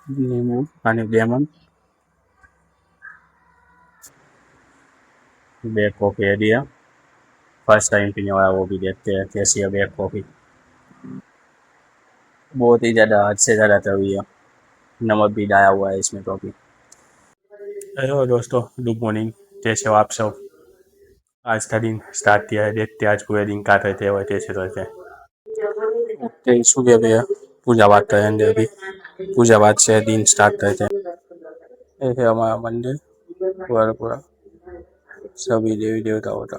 नींबू पानी lemon black coffee है दिया। फर्स्ट टाइम पीने वाला वो भी देखते हैं कैसी है ब्लैक कॉफ़ी। बहुत ही ज़्यादा हद से ज़्यादा तवी है, नमक भी डाला हुआ है इसमें कॉफ़ी। हेलो दोस्तों, गुड मॉर्निंग। कैसे हो आप सब? आज का दिन स्टार्ट किया है, देखते हैं आज पूरे दिन क्या करते हैं और कैसे करते हैं। उठते ही सुबह भैया पूजा पाठ करेंगे, अभी पूजा पाठ से दिन स्टार्ट करते हैं। ये है हमारा मंदिर, पूरा पूरा सभी देवी देवताओं का।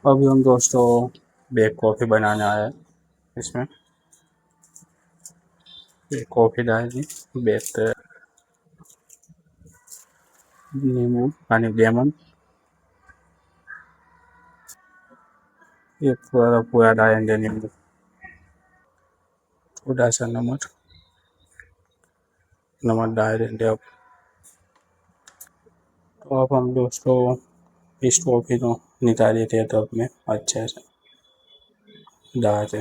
अभी हम दोस्तों ब्लैक कॉफ़ी बनाना है। इसमें कॉफ़ी डालेंगे, बेस्ट नींबू पानी लेमन, ये पूरा पूरा डालेंगे नींबू, थोड़ा सा नमक डाल देंगे अब। तो अब हम दोस्तों इस कॉफ़ी को निकाल देते हैं टब में अच्छे से डाल के।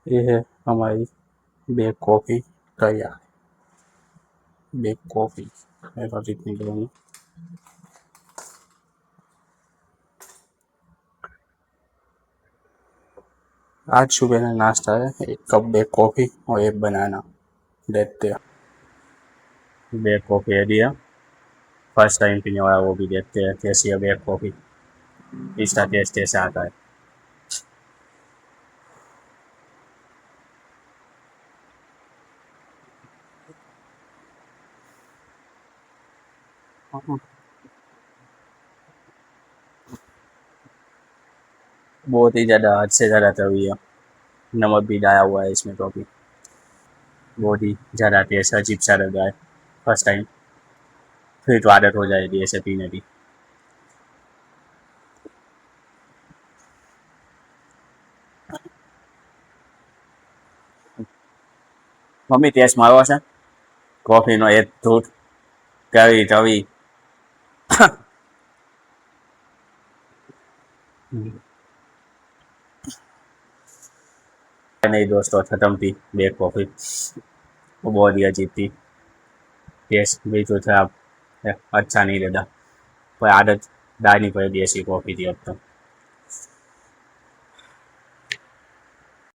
ये है हमारी ब्लैक कॉफ़ी तैयार। ब्लैक कॉफ़ी ऐसा जितनी करूँगी। आज सुबह का नाश्ता है, एक कप ब्लैक कॉफ़ी और एक बनाना। देखते हैं ब्लैक कॉफ़ी है दिया। फर्स्ट टाइम पीने वाला वो भी देखते हैं कैसी है ब्लैक कॉफ़ी, इसका टेस्ट कैसे आता है। बहुत ही ज़्यादा हद से ज़्यादा तवी है, नमक भी डाला हुआ है इसमें तो अभी। बहुत ही ज़्यादा टेस्ट अजीब सा लग रहा है फर्स्ट टाइम, फिर तो आदत हो जाएगी ऐसे पीने की। મમ્મી ટેસ્ટ મારો છે કોફીનો એક ધૂટ કરી તવી। नहीं दोस्तों, खत्म थी ब्लैक कॉफ़ी, वो बहुत ही अजीब थी। टेस्ट भी तो था अच्छा नहीं लगा, पर आदत डालनी पड़ेगी ऐसी कॉफ़ी थी अब तो।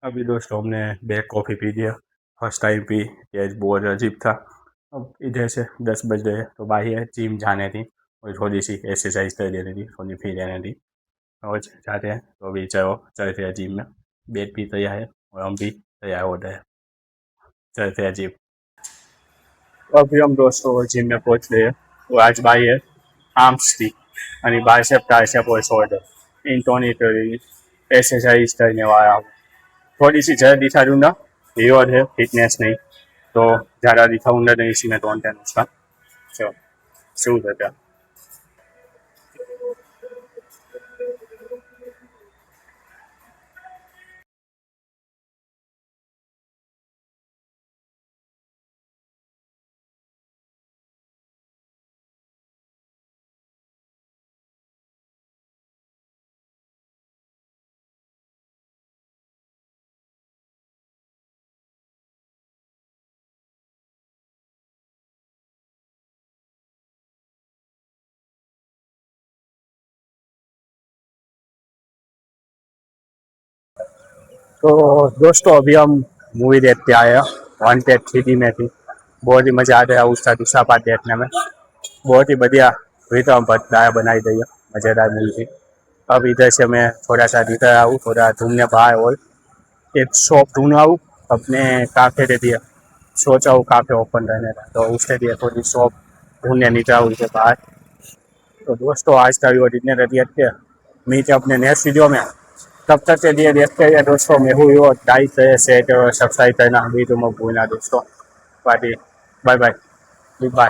अभी दोस्तों हमने ब्लैक कॉफ़ी पी लिया, फर्स्ट टाइम पी, टेस्ट बहुत अजीब था। अब इधर से 10 बज गए तो बाहर जिम जाने थी और थोड़ी सी एक्सरसाइज कर देनी थी, थोड़ी फ्री रहने थी और जाते हैं। तो अभी चलो चलते हैं जिम में, बेड भी तैयार है और हम भी तैयार हो गए, चलते हैं जिम। अभी हम दोस्तों जिम में पहुंच गए और आज भाई है आर्म्स थी અને બાયસેપ ટ્રાયસેપ और शोल्डर इन दोनों की एक्सरसाइज करने वाला हूँ। थोड़ी सी ज़्यादा दिखा दूंगा, रिवॉर्ड है फिटनेस नहीं, तो ज़्यादा दिखाऊंगा नहीं इसी में तो उसका। चलो शुरू करते हैं। तो दोस्तों अभी हम मूवी देखते आए हैं, वांटेड 3D में थी, बहुत ही मज़ा आ गया उसका दूसरा पार्ट देखने में। बहुत ही बढ़िया विक्रम भट्ट बनाई गई है, मज़ेदार मूवी थी। अब इधर से मैं थोड़ा सा इधर आऊँ, थोड़ा घूमने बाहर और एक शॉप ढूंढ आऊँ अपने काफ़े के लिए। सोचा हूँ काफ़े ओपन रहने का, तो उसके लिए थोड़ी शॉप ढूंढने निकला हूँ उसे बाहर। तो दोस्तों आज का वीडियो जितने रही है, मीट अपने नेक्स्ट वीडियो में। तब तक के लिए देखते हैं दोस्तों, मैं हूँ यो लाइक करें, शेयर करो, सब्सक्राइब करना भी तो मत भूलना दोस्तों। Bye bye, good bye.